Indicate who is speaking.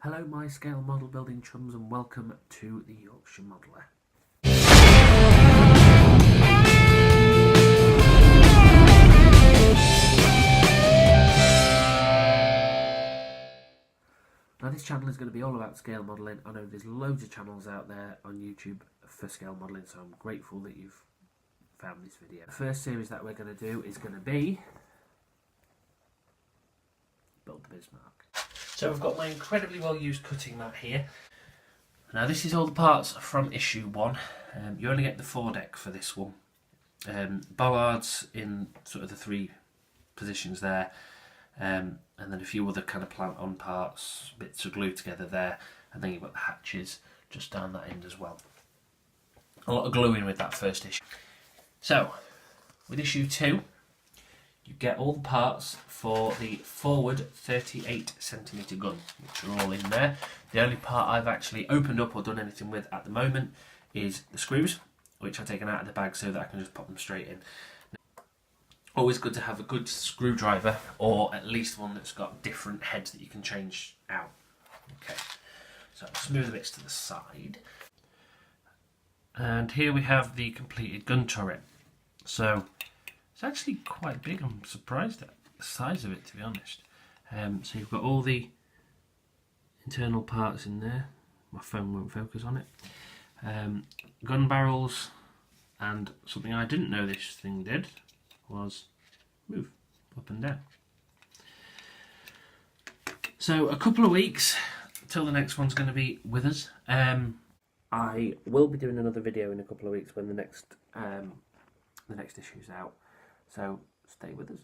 Speaker 1: Hello my scale model building chums and welcome to the Yorkshire Modeller. Now this channel is going to be all about scale modelling. I know there's loads of channels out there on YouTube for scale modelling, so I'm grateful that you've found this video. The first series that we're going to do is going to be Build the Bismarck. So I've got my incredibly well used cutting mat here. Now this is all the parts from issue 1. You only get the foredeck for this one. Bollards in sort of the 3 positions there. And then a few other kind of plant on parts, bits of glue together there, and then you've got the hatches just down that end as well. A lot of gluing with that first issue. So, with issue 2, you get all the parts for the forward 38cm gun, which are all in there. The only part I've actually opened up or done anything with at the moment is the screws, which I've taken out of the bag so that I can just pop them straight in. Always good to have a good screwdriver, or at least one that's got different heads that you can change out. Okay, so I'll smooth the bits to the side. And here we have the completed gun turret. So it's actually quite big. I'm surprised at the size of it, to be honest. So you've got all the internal parts in there. My phone won't focus on it. Gun barrels, and something I didn't know this thing did was move up and down. So a couple of weeks till the next one's going to be with us. I will be doing another video in a couple of weeks when the next issue's out. So stay with us.